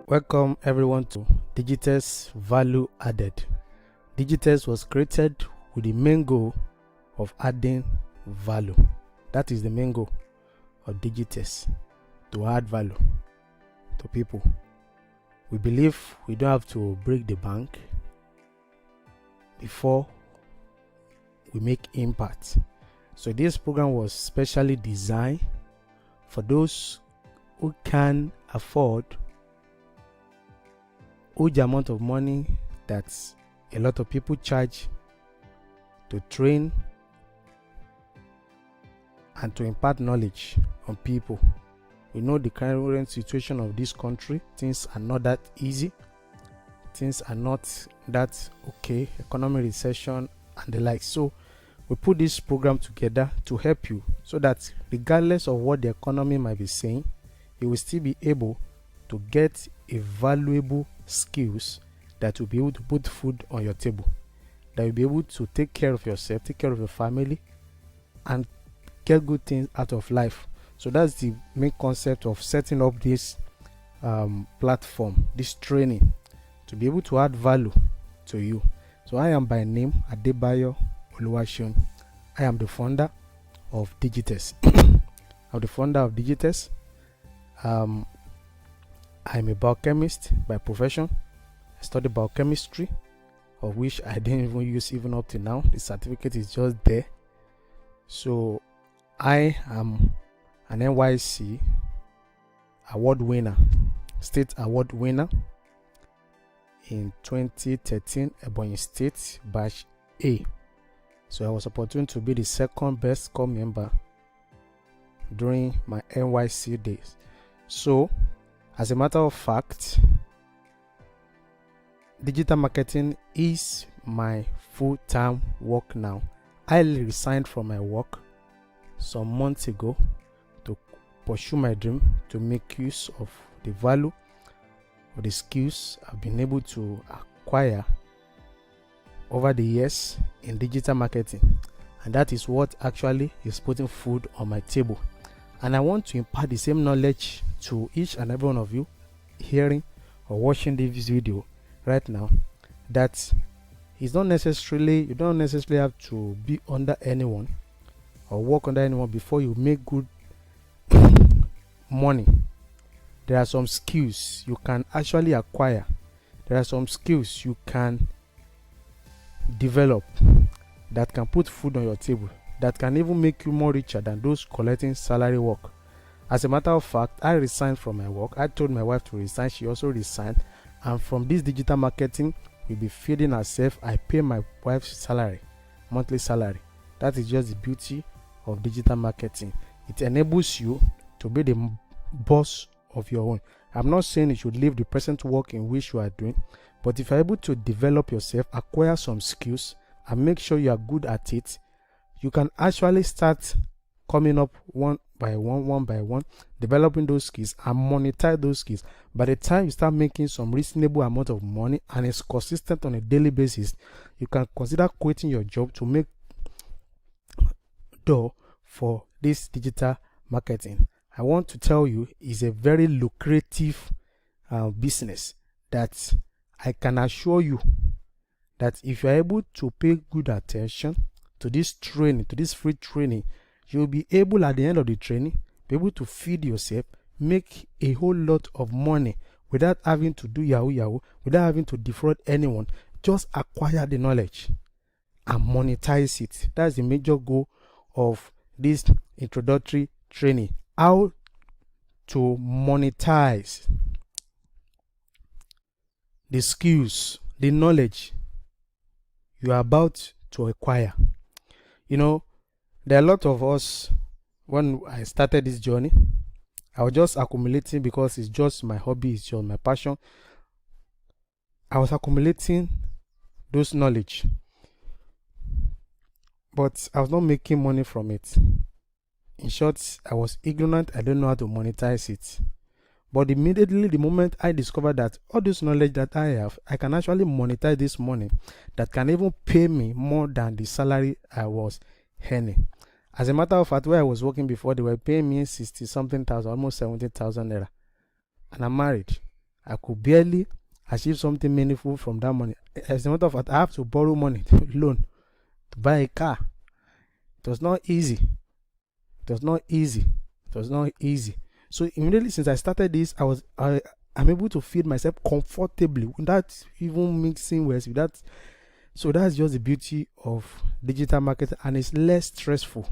Welcome everyone to Digite's Value Added. Digite's was created with the main goal of adding value. That is the main goal of Digite's, to add value to people. We believe we don't have to break the bank before we make impact. So this program was specially designed for those who can afford huge amount of money that a lot of people charge to train and to impart knowledge on people. We know the current situation of this country. Things are not that easy. Things are not that okay. Economic recession and the like. So we put this program together to help you so that regardless of what the economy might be saying, you will still be able to get a valuable skills that will be able to put food on your table, that will be able to take care of yourself, take care of your family, and get good things out of life. So that's the main concept of setting up this platform, this training, to be able to add value to you. So I am by name Adebayo Oluwaseun. I am the founder of Digite's. I'm the founder of Digite's. I'm a biochemist by profession. I studied biochemistry, of which I didn't even use even up to now. The certificate is just there. So I am an NYC award winner, state award winner in 2013 Ebonyi State Batch A. So I was opportune to be the second best corps member during my NYC days. So as a matter of fact, digital marketing is my full-time work now. I resigned from my work some months ago to pursue my dream, to make use of the value or the skills I've been able to acquire over the years in digital marketing. And that is what actually is putting food on my table. And I want to impart the same knowledge to each and every one of you hearing or watching this video right now, that it's not necessarily, you don't necessarily have to be under anyone or work under anyone before you make good money. There are some skills you can actually acquire. There are some skills you can develop that can put food on your table, that can even make you more richer than those collecting salary work. As a matter of fact, I resigned from my work. I told my wife to resign. She also resigned. And from this digital marketing, we'll be feeding ourselves. I pay my wife's salary, monthly salary. That is just the beauty of digital marketing. It enables you to be the boss of your own. I'm not saying you should leave the present work in which you are doing, but if you're able to develop yourself, acquire some skills, and make sure you are good at it, you can actually start coming up one by one, developing those skills and monetize those skills. By the time you start making some reasonable amount of money and it's consistent on a daily basis, you can consider quitting your job to make dough for this digital marketing. I want to tell you, it's a very lucrative business that I can assure you that if you're able to pay good attention to this training, to this free training, you'll be able at the end of the training, be able to feed yourself, make a whole lot of money without having to do yahoo, without having to defraud anyone. Just acquire the knowledge and monetize it. That's the major goal of this introductory training. How to monetize the skills, the knowledge you are about to acquire. You know, there are a lot of us, when I started this journey, I was just accumulating because it's just my hobby, it's just my passion. I was accumulating those knowledge, but I was not making money from it. In short, I was ignorant. I don't know how to monetize it. But immediately, the moment I discovered that all this knowledge that I have, I can actually monetize this money that can even pay me more than the salary I was earning. As a matter of fact, where I was working before, they were paying me 60 something thousand, almost 70,000 naira. And I'm married. I could barely achieve something meaningful from that money. As a matter of fact, I have to borrow money to loan to buy a car. It was not easy. It was not easy. It was not easy. So immediately since I started this, I'm able to feed myself comfortably without even mixing words with that. So that's just the beauty of digital marketing, and it's less stressful.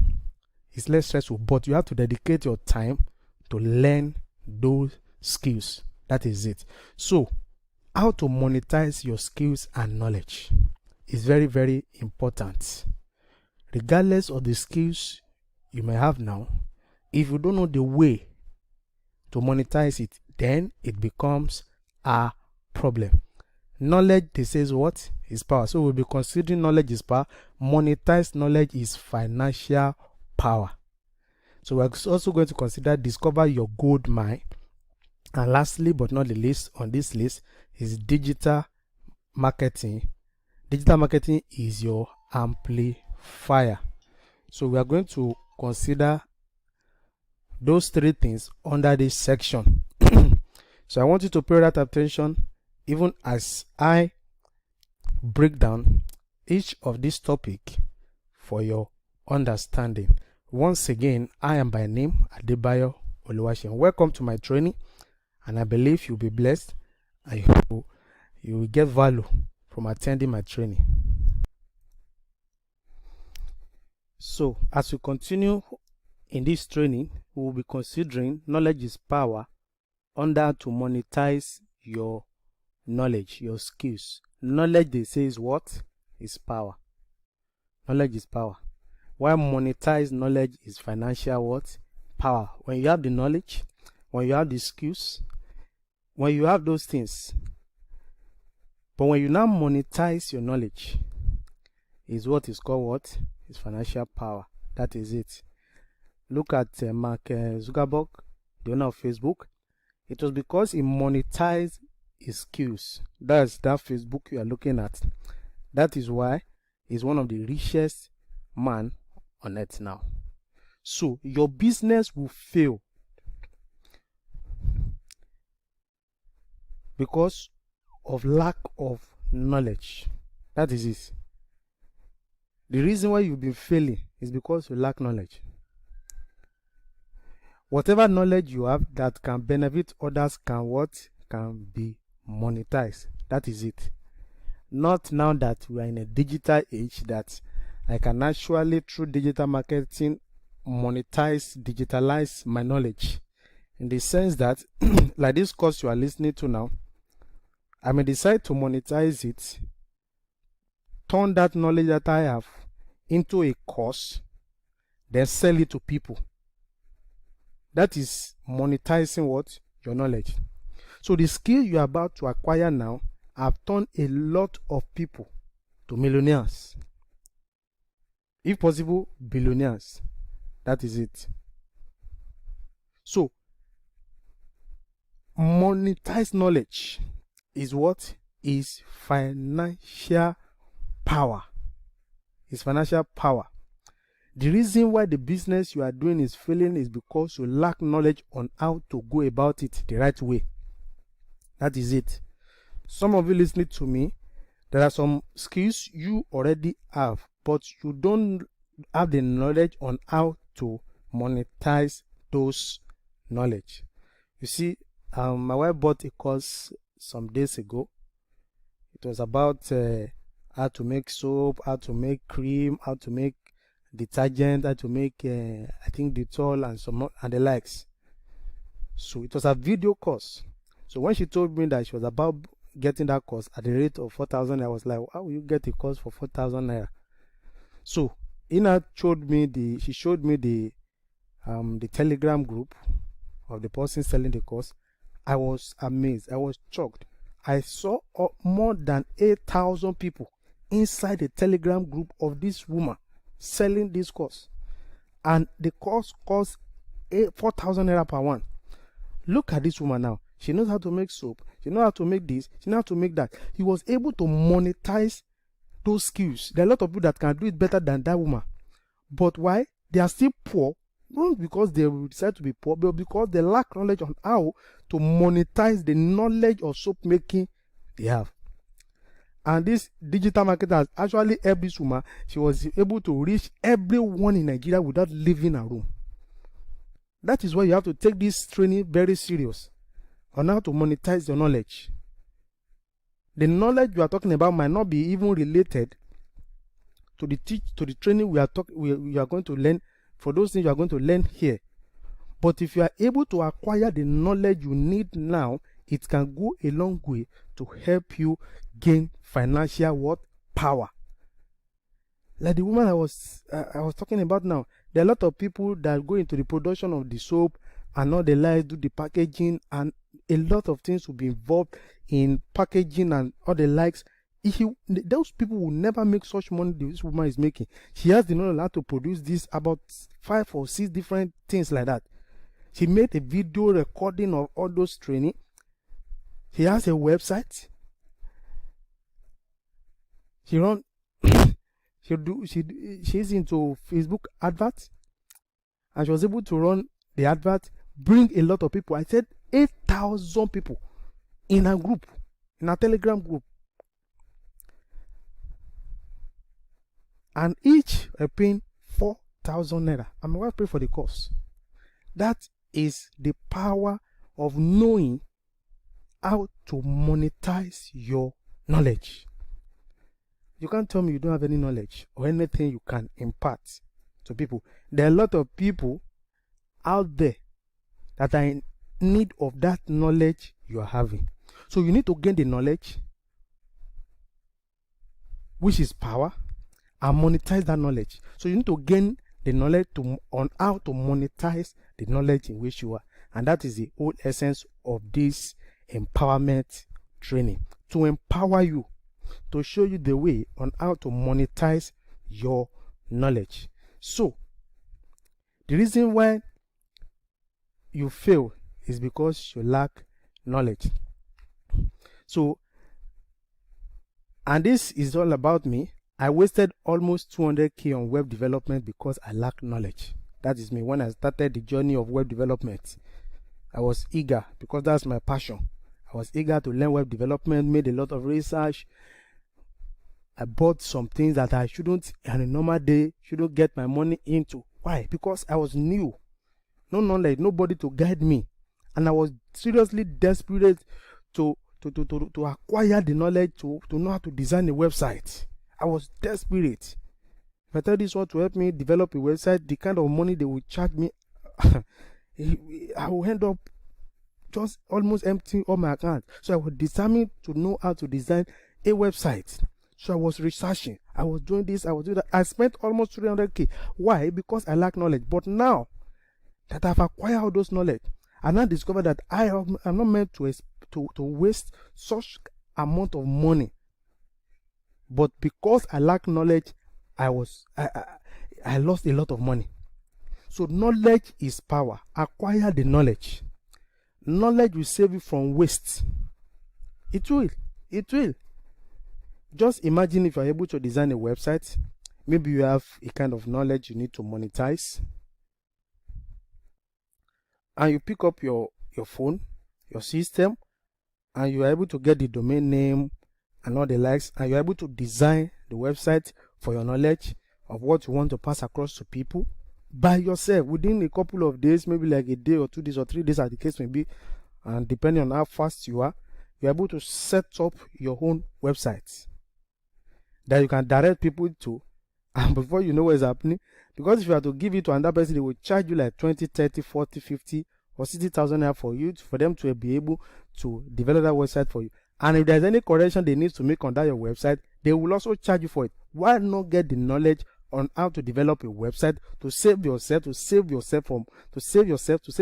It's less stressful, but you have to dedicate your time to learn those skills. That is it. So how to monetize your skills and knowledge is very, very important. Regardless of the skills you may have now, if you don't know the way to monetize it, then it becomes a problem. Knowledge, they say, what is power. So we'll be considering knowledge is power. Monetized knowledge is financial power. So we're also going to consider discover your gold mine. And lastly, but not the least on this list, is digital marketing. Digital marketing is your amplifier. So we are going to consider those three things under this section. So I want you to pay that attention even as I break down each of this topic for your understanding. Once again, I am by name Adebayo Oluwaseun. Welcome to my training, and I believe you'll be blessed and you will get value from attending my training. So as we continue in this training, we will be considering knowledge is power under to monetize your knowledge, your skills. Knowledge, they say, is what? Is power. Knowledge is power. While monetize knowledge is financial what? Power. When you have the knowledge, when you have the skills, when you have those things, but when you now monetize your knowledge, is what is called what? Is financial power. That is it. Look at Mark Zuckerberg, the owner of Facebook. It was because he monetized his skills. That's that Facebook you are looking at. That is why he's one of the richest man on earth now. So your business will fail because of lack of knowledge. That is it. The reason why you've been failing is because you lack knowledge. Whatever knowledge you have that can benefit others can be monetized. That is it. Not now that we are in a digital age that I can actually through digital marketing digitalize my knowledge, in the sense that like this course you are listening to now, I may decide to monetize it, turn that knowledge that I have into a course, then sell it to people. That is monetizing what? Your knowledge. So the skill you are about to acquire now have turned a lot of people to millionaires. If possible, billionaires. That is it. So monetized knowledge is what? Is financial power. Is financial power. The reason why the business you are doing is failing is because you lack knowledge on how to go about it the right way. That is it. Some of you listening to me, there are some skills you already have, but you don't have the knowledge on how to monetize those knowledge. You see, my wife bought a course some days ago. It was about how to make soap, how to make cream, how to make detergent, how to make I think Dettol and some and the likes. So it was a video course. So when she told me that she was about getting that course at the rate of 4,000, I was like, how will you get a course for 4,000 naira? So Ina showed me the Telegram group of the person selling the course. I was amazed. I was shocked. I saw more than 8,000 people inside the Telegram group of this woman selling this course, and the course costs 4,000 naira per one. Look at this woman now. She knows how to make soap. She knows how to make this. She knows how to make that. He was able to monetize those skills. There are a lot of people that can do it better than that woman. But why? They are still poor. not because they decide to be poor, but because they lack knowledge on how to monetize the knowledge of soap making they have. And this digital marketer has actually helped this woman. She was able to reach everyone in Nigeria without leaving her room. That is why you have to take this training very serious on how to monetize your knowledge. The knowledge you are talking about might not be even related to the training we are going to learn, for those things you are going to learn here. But if you are able to acquire the knowledge you need now, it can go a long way to help you gain financial power. Like the woman I was talking about now, there are a lot of people that go into the production of the soap and all the likes, do the packaging, and a lot of things will be involved in packaging and all the likes. Those people will never make such money this woman is making. She has the knowledge how to produce this, about 5 or 6 different things like that. She made a video recording of all those training. She has a website. She run she's into Facebook adverts, and she was able to run the advert, bring a lot of people. I said 8,000 people in a group, in a Telegram group, and each are paying 4,000 naira. And my wife paid for the course. That is the power of knowing how to monetize your knowledge. You can't tell me you don't have any knowledge or anything you can impart to people. There are a lot of people out there that are in need of that knowledge you are having. So you need to gain the knowledge, which is power, and monetize that knowledge. So you need to gain the knowledge on how to monetize the knowledge in which you are. And that is the whole essence of this empowerment training. To empower you, to show you the way on how to monetize your knowledge. So the reason why you fail is because you lack knowledge. So, and this is all about me. I wasted almost 200k on web development because I lack knowledge. That is me. When I started the journey of web development, I was eager because that's my passion. I was eager to learn web development, made a lot of research. I bought some things that I shouldn't, on a normal day, shouldn't get my money into. Why? Because I was new. No knowledge, nobody to guide me. And I was seriously desperate to acquire the knowledge to know how to design a website. I was desperate. If I tell this one to help me develop a website, the kind of money they would charge me, I will end up just almost emptying all my accounts. So I was determined to know how to design a website. So I was researching. I was doing this. I was doing that. I spent almost 300k. Why? Because I lack knowledge. But now that I've acquired all those knowledge, I now discovered that I'm not meant to waste such amount of money. But because I lack knowledge, I lost a lot of money. So knowledge is power. Acquire the knowledge. Knowledge will save you from waste. It will. It will. Just imagine if you are able to design a website. Maybe you have a kind of knowledge you need to monetize. And you pick up your phone, your system, and you are able to get the domain name and all the likes, and you're able to design the website for your knowledge of what you want to pass across to people by yourself within a couple of days, maybe like a day or 2 days or 3 days as the case may be, and depending on how fast you are, you're able to set up your own website that you can direct people to, and before you know what is happening, because if you have to give it to another person, they will charge you like 20, 30, 40, 50 or 60,000 naira for them to be able to develop that website for you. And if there's any correction they need to make on that your website, they will also charge you for it. Why not get the knowledge on how to develop a website to save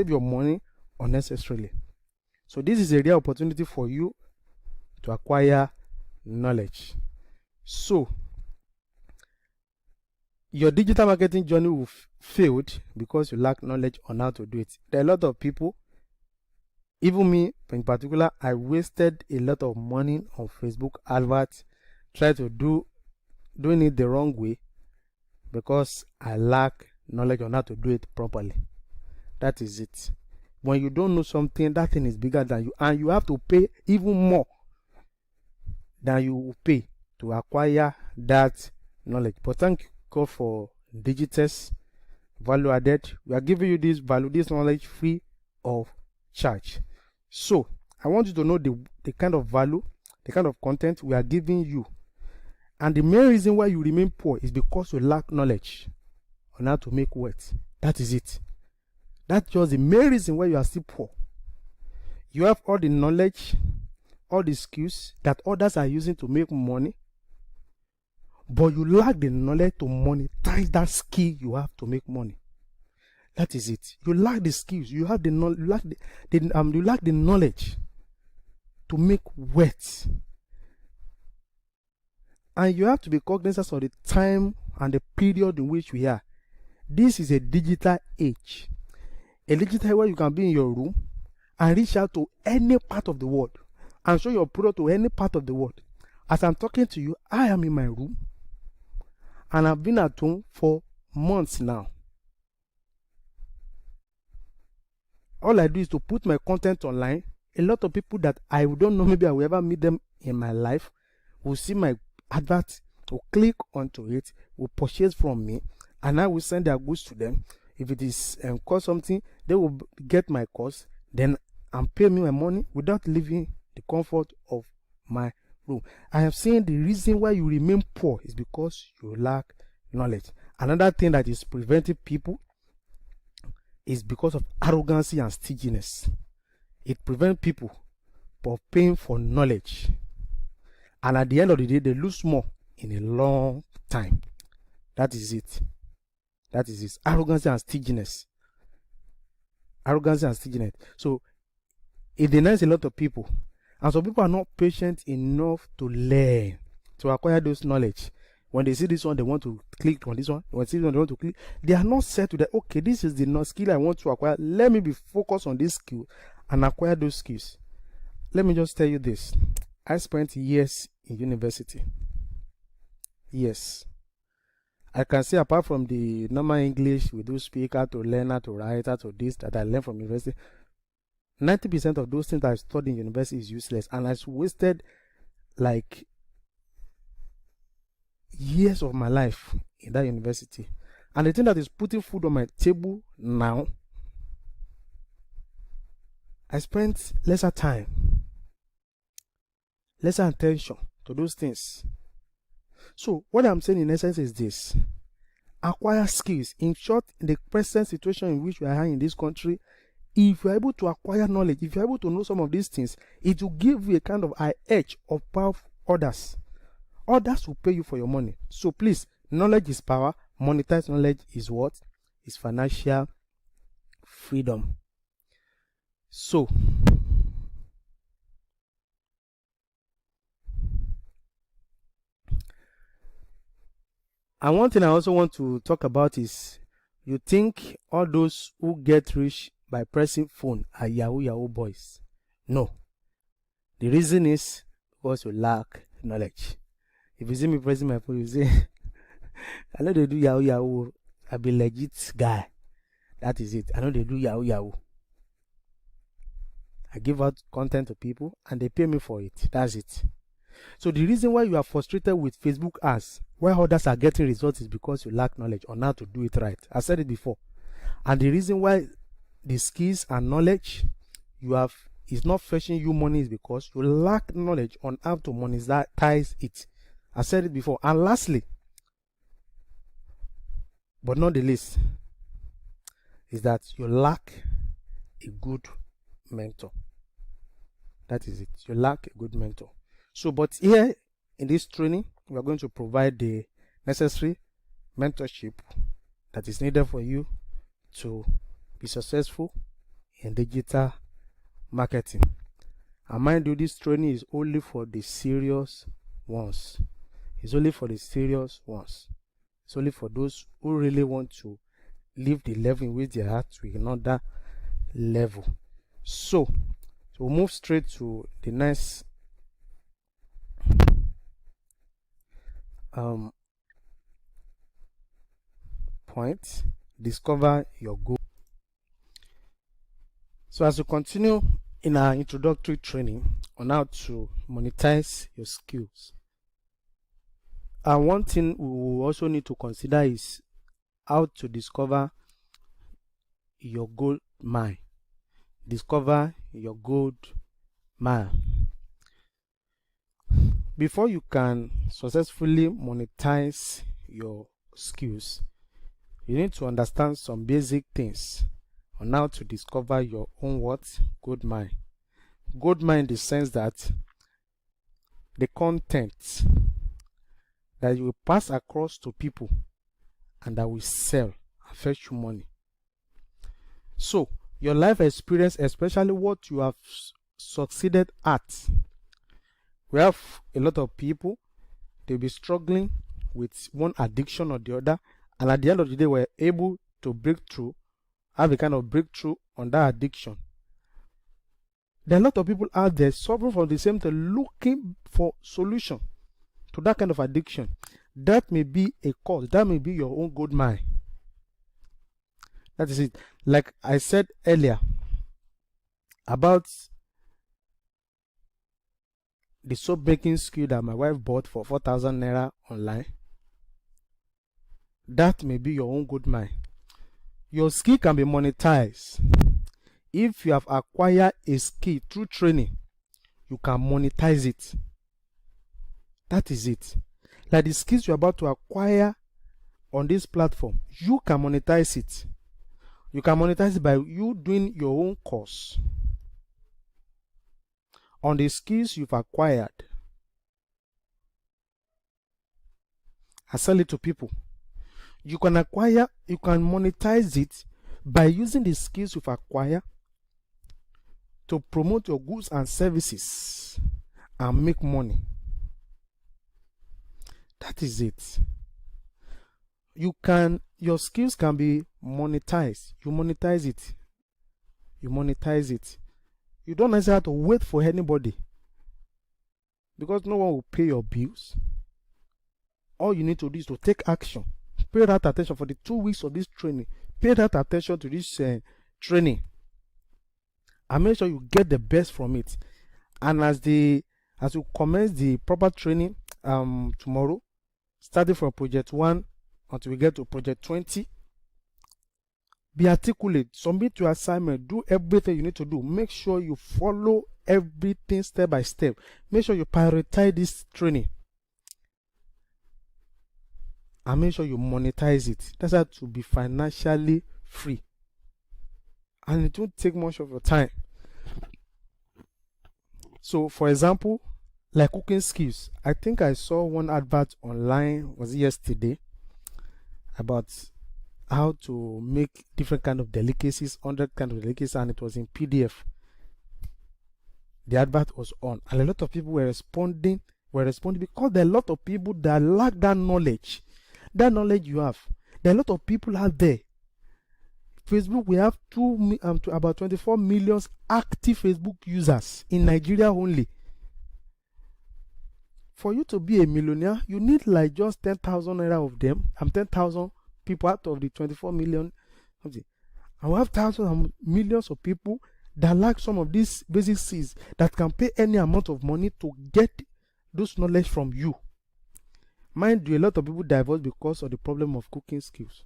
your money unnecessarily? So this is a real opportunity for you to acquire knowledge. So your digital marketing journey will failed because you lack knowledge on how to do it. There are a lot of people, even me in particular, I wasted a lot of money on Facebook adverts, doing it the wrong way because I lack knowledge on how to do it properly. That is it. When you don't know something, that thing is bigger than you, and you have to pay even more than you will pay to acquire that knowledge. But thank God for Digitest value added. We are giving you this knowledge free of charge. So I want you to know the kind of value, the kind of content we are giving you. And the main reason why you remain poor is because you lack knowledge on how to make wealth. That is it. That's just the main reason why you are still poor. You have all the knowledge, all the skills that others are using to make money, but you lack the knowledge to monetize that skill you have to make money. That is it. You lack the skills. You have the knowledge. You lack the knowledge to make wealth. And you have to be cognizant of the time and the period in which we are. This is a digital age. A digital age where you can be in your room and reach out to any part of the world and show your product to any part of the world. As I'm talking to you, I am in my room and I've been at home for months now. All I do is to put my content online. A lot of people that I don't know, maybe I will ever meet them in my life, will see my advert, will click onto it, will purchase from me, and I will send their goods to them. If it is cost something, they will get my cost, then and pay me my money without leaving the comfort of my room. I have seen the reason why you remain poor is because you lack knowledge. Another thing that is preventing people is because of arrogancy and stinginess. It prevents people from paying for knowledge, and at the end of the day, they lose more in a long time. That is it. That is it. Arrogancy and stinginess. Arrogancy and stinginess. So it denies a lot of people, and some people are not patient enough to learn, to acquire those knowledge. When they see this one, they want to click on this one. When they see this one, they want to click. They are not set to that. Okay, this is the skill I want to acquire. Let me be focused on this skill and acquire those skills. Let me just tell you this. I spent years in university. Yes. I can say, apart from the normal English, we do speaker to learner to writer to this that I learned from university, 90% of those things I studied in university is useless, and I wasted like years of my life in that university. And the thing that is putting food on my table now, I spent lesser time, lesser attention to those things. So what I'm saying in essence is this: acquire skills. In short, in the present situation in which we are in this country, if you're able to acquire knowledge, if you're able to know some of these things, it will give you a kind of high edge of power others. Others will pay you for your money. So please, knowledge is power. Monetize knowledge is what? Is financial freedom. So, and one thing I also want to talk about is, you think all those who get rich by pressing phone are Yahoo boys. No. The reason is because you lack knowledge. If you see me pressing my phone, you say, I know they do Yahoo. I be legit guy. That is it. I know they do Yahoo. I give out content to people and they pay me for it. That's it. So the reason why you are frustrated with Facebook ads, why others are getting results, is because you lack knowledge on how to do it right. I said it before. And the reason why the skills and knowledge you have is not fetching you money is because you lack knowledge on how to monetize it. I said it before. And lastly, but not the least, is that you lack a good mentor. That is it. You lack a good mentor. So, but here in this training, we are going to provide the necessary mentorship that is needed for you to be successful in digital marketing. And mind you, this training is only for the serious ones. It's only for the serious ones. It's only for those who really want to leave the level in which they are to another level. So we'll move straight to the next point. discover your goal. So as we continue in our introductory training on how to monetize your skills, one thing we will also need to consider is how to discover your gold mine. Discover your gold mine. Before you can successfully monetize your skills, you need to understand some basic things on how to discover your own gold mine. Gold mine in the sense that the content that you will pass across to people and that will sell and fetch you money. So your life experience, especially what you have succeeded at. We have a lot of people, they'll be struggling with one addiction or the other, and at the end of the day, we're able to break through, have a kind of breakthrough on that addiction. There are a lot of people out there suffering from the same thing, looking for solution to that kind of addiction. That may be a cause, that may be your own gold mine. That is it. Like I said earlier about the soap making skill that my wife bought for 4,000 naira online, that may be your own gold mine. Your skill can be monetized. If you have acquired a skill through training, you can monetize it. That is it. Like the skills you're about to acquire on this platform, you can monetize it. You can monetize it by you doing your own course on the skills you've acquired and sell it to people. You can monetize it by using the skills you've acquired to promote your goods and services and make money. That is it. Your skills can be monetized. You monetize it. You monetize it. You don't necessarily have to wait for anybody, because no one will pay your bills. All you need to do is to take action. Pay that attention for the 2 weeks of this training. Pay that attention to this training, and make sure you get the best from it. And as you commence the proper training tomorrow, starting from project 1 until we get to project 20, be articulate, submit your assignment, do everything you need to do. Make sure you follow everything step by step. Make sure you prioritize this training, and make sure you monetize it. That's how to be financially free, and it won't take much of your time. So for example, like cooking skills, I think I saw one advert online, was it yesterday, about how to make different kind of delicacies, 100 kind of delicacies, and it was in PDF. The advert was on, and a lot of people were responding because there are a lot of people that lack that knowledge you have. There are a lot of people out there. Facebook, we have about 24 million active Facebook users in Nigeria only. For you to be a millionaire, you need like just 10,000 naira of them. 10,000 people out of the 24 million. And we have thousands and millions of people that lack some of these basic skills that can pay any amount of money to get those knowledge from you. Mind you, a lot of people divorce because of the problem of cooking skills.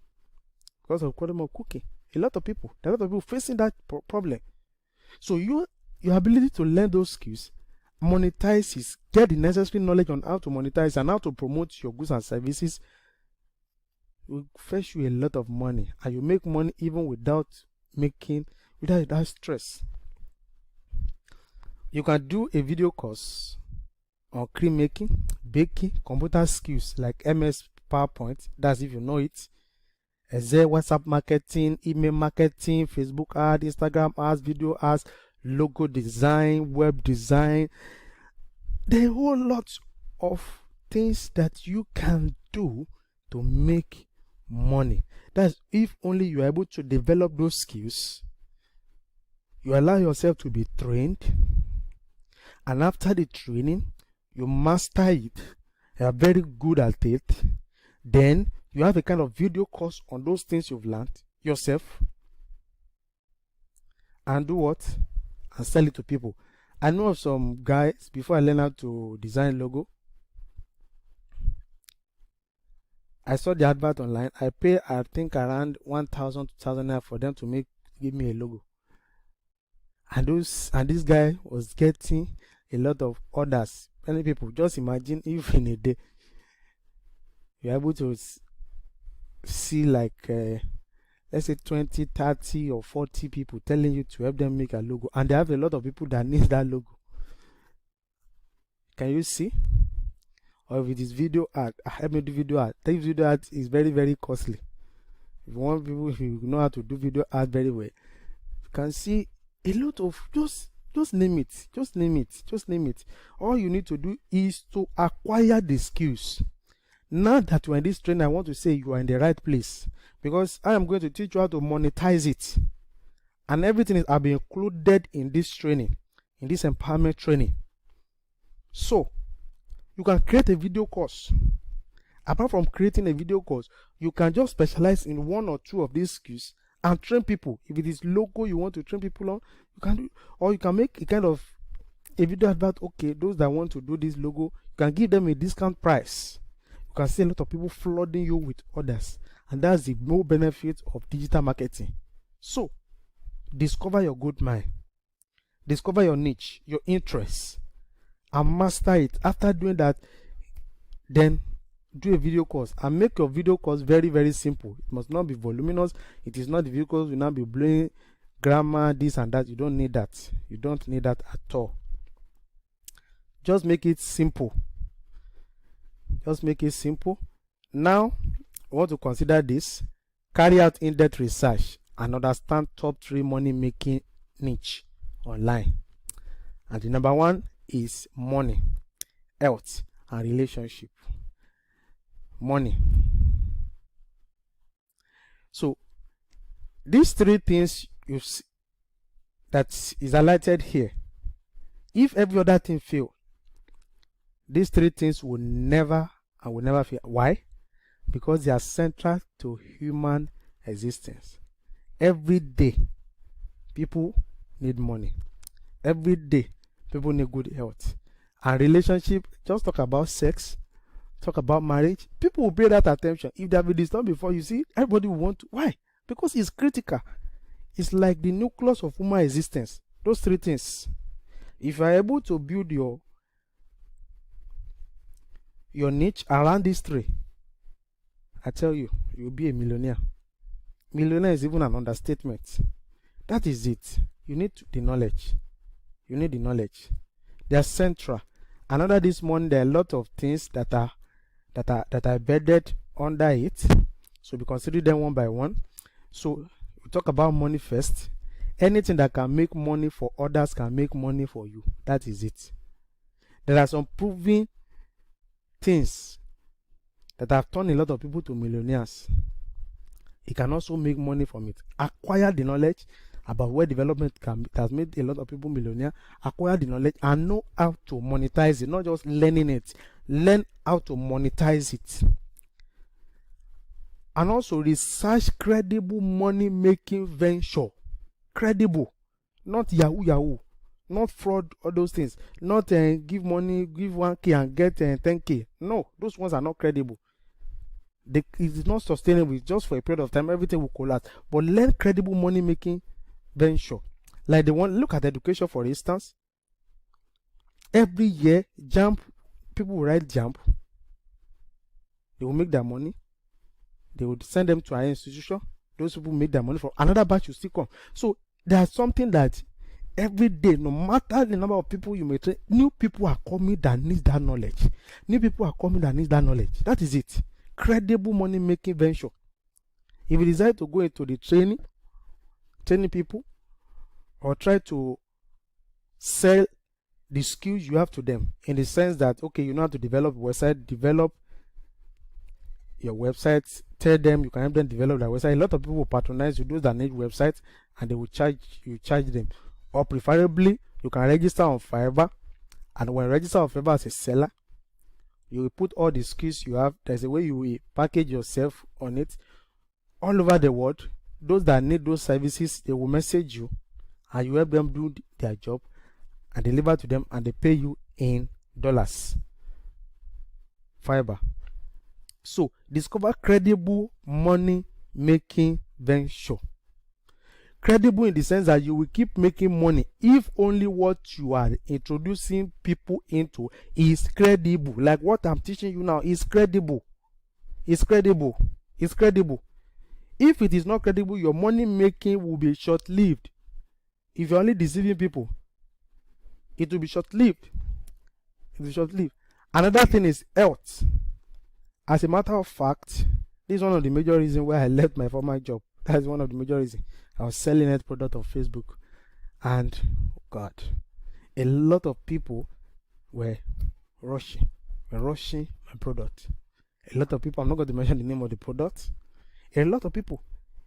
Because of the problem of cooking. There are a lot of people facing that problem. So your ability to learn those skills, monetize it, get the necessary knowledge on how to monetize and how to promote your goods and services, will fetch you a lot of money, and you make money even without that stress. You can do a video course on cream making, baking, computer skills like MS PowerPoint, that's if you know it, Excel, WhatsApp marketing, email marketing, Facebook ads, Instagram ads, video ads, logo design, web design. There are a whole lot of things that you can do to make money. That's if only you are able to develop those skills. You allow yourself to be trained, and after the training you master it, you are very good at it, then you have a kind of video course on those things you've learned. yourself and do what? And sell it to people. I know of some guys, before I learned how to design logo, I saw the advert online. I pay, I think, around 1,000, 2,000 naira for them to give me a logo. And this guy was getting a lot of orders. Many people, just imagine if in a day you're able to see like let's say 20, 30 or 40 people telling you to help them make a logo, and they have a lot of people that need that logo. Can you see? Or if it is video art, help me do video art. This video art is very, very costly. If you want people who know how to do video art very well, you can see a lot of just name it. All you need to do is to acquire the skills. Now that you're in this training, I want to say you are in the right place, because I am going to teach you how to monetize it, and everything will be included in this training, in this empowerment training. So you can create a video course. Apart from creating a video course, you can just specialize in one or two of these skills and train people. If it is logo you want to train people on, you can do, or you can make a kind of a video advert. Okay, those that want to do this logo, you can give them a discount price. You can see a lot of people flooding you with orders, and that's the no benefit of digital marketing. So discover your good mind, discover your niche, your interests, and master it. After doing that, then do a video course, and make your video course very, very simple. It must not be voluminous. It is not the video course will not be blowing grammar, this and that. You don't need that. You don't need that at all. Just make it simple. Just make it simple. Now I want to consider this. Carry out in-depth research and understand top 3 money making niche online. And the number 1 is money, health, and relationship. Money. So these 3 things you see that is highlighted here, if every other thing fail, these 3 things will never fail. Why? Because they are central to human existence. Every day people need money. Every day people need good health and relationship. Just talk about sex, talk about marriage, people will pay that attention. If they have been disturbed before, you see, everybody will want to. Why? Because it's critical. It's like the nucleus of human existence. Those 3 things, if you are able to build your niche around these 3, I tell you, you'll be a millionaire. Millionaire is even an understatement. That is it. You need the knowledge. You need the knowledge. They are central. And under this money, there are a lot of things that are embedded under it. So we consider them one by one. So we talk about money first. Anything that can make money for others can make money for you. That is it. There are some proven things that have turned a lot of people to millionaires. You can also make money from it. Acquire the knowledge about where development has made a lot of people millionaire. Acquire the knowledge and know how to monetize it, not just learning it. Learn how to monetize it. And also research credible money making venture. Credible, not Yahoo, not fraud, all those things. Not give money, give 1K and get 10K. No, those ones are not credible. It is not sustainable. It's just for a period of time. Everything will collapse. But learn credible money making venture, like the one. Look at education, for instance. Every year, people will write JAMB. They will make their money. They will send them to an institution. Those people make their money from another batch will still come. So there's something that every day, no matter the number of people you may train, new people are coming that need that knowledge. New people are coming that need that knowledge. That is it. Credible money making venture. If you decide to go into the training people, or try to sell the skills you have to them, in the sense that, okay, you know how to develop a website, develop your websites, tell them you can help them develop their website. A lot of people will patronize you, those that need websites, and they will charge them. Or preferably, you can register on Fiverr, and when you register on Fiverr as a seller, you will put all the skills you have. There's a way you will package yourself on it all over the world. those that need those services, they will message you and you help them do their job and deliver to them, and they pay you in dollars. Fiverr. So discover credible money making venture. Credible in the sense that you will keep making money if only what you are introducing people into is credible. Like what I'm teaching you now is credible. It's credible. It's credible. If it is not credible, your money making will be short-lived. If you're only deceiving people, it will be short-lived. It will be short-lived. Another thing is health. As a matter of fact, this is one of the major reasons why I left my former job. That's one of the major reasons. I was selling health product on Facebook, and oh God, a lot of people were rushing my product. A lot of people, I'm not going to mention the name of the product. A lot of people,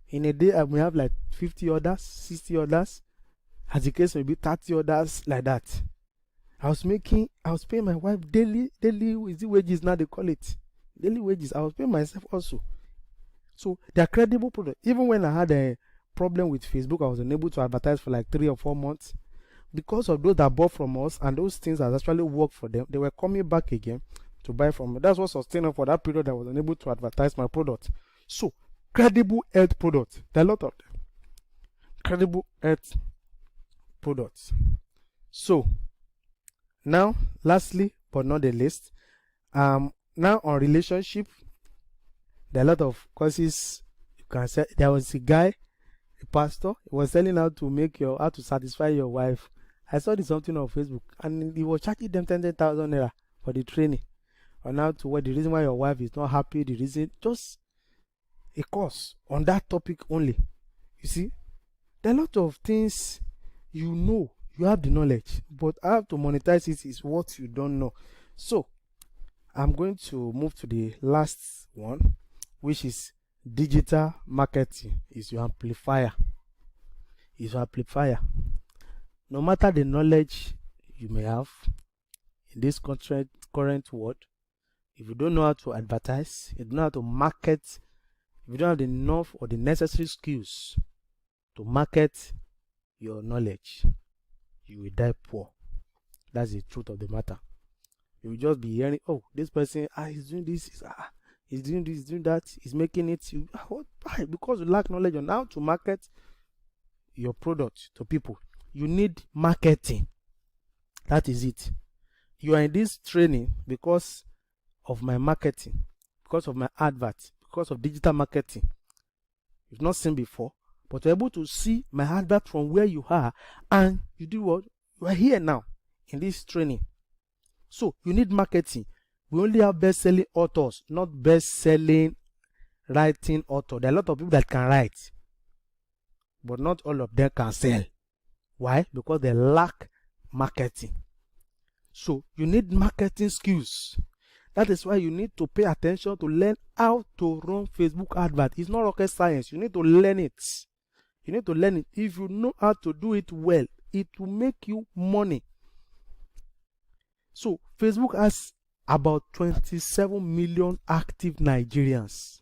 in a day I may have like 50 orders, 60 orders, as the case may be 30 orders, like that. I was paying my wife daily is the wages now they call it. Daily wages. I was paying myself also. So they're credible products. Even when I had a problem with Facebook, I was unable to advertise for like 3 or 4 months. Because of those that bought from us and those things that actually worked for them, they were coming back again to buy from me. That's what sustained them for that period. I was unable to advertise my product. So credible health products. There are a lot of them. Credible health products. So now, lastly but not the least, now on relationship, there are a lot of courses you can say. There was a guy, a pastor, he was telling how to satisfy your wife. I saw this something on Facebook, and he was charging them 10,000 naira for the training on how to what the reason why your wife is not happy, the reason, just a course on that topic only. You see, there are a lot of things you have the knowledge, but how to monetize it is what you don't know. So I'm going to move to the last one, which is digital marketing. Is your amplifier. No matter the knowledge you may have in this current world, if you don't know how to advertise, you don't know how to market, if you don't have enough or the necessary skills to market your knowledge, you will die poor. That's the truth of the matter. You will just be hearing, oh, this person, he's doing this, he's doing this, he's doing that, he's making it. Why? Because you lack knowledge on how to market your product to people. You need marketing. That is it. You are in this training because of my marketing, because of my advert, because of digital marketing. You've not seen before, but you're able to see my advert from where you are, and you do what? You are here now in this training. So you need marketing. We only have best-selling authors, not best-selling writing author. There are a lot of people that can write, but not all of them can sell. Why? Because they lack marketing. So you need marketing skills. That is why you need to pay attention to learn how to run Facebook advert. It's not rocket science. You need to learn it. You need to learn it. If you know how to do it well, it will make you money. So Facebook has about 27 million active Nigerians.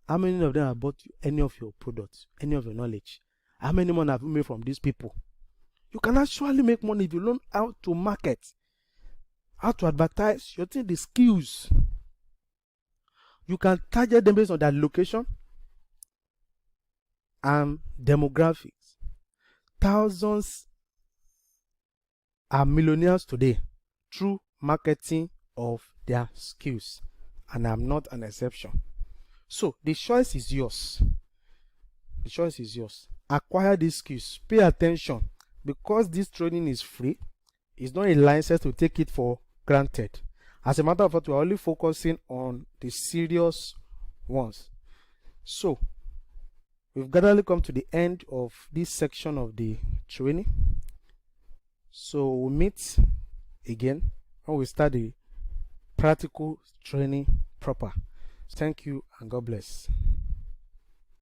How many of them have bought any of your products, any of your knowledge? How many money have you made from these people? You can actually make money if you learn how to market, how to advertise, your thing, the skills. You can target them based on their location and demographics. Thousands are millionaires today through marketing of their skills, and I'm not an exception. So the choice is yours. The choice is yours. Acquire these skills. Pay attention, because this training is free. It's not a license to take it for granted. As a matter of fact, we're only focusing on the serious ones. So we've gradually come to the end of this section of the training. So we'll meet again when we start the practical training proper. Thank you and God bless.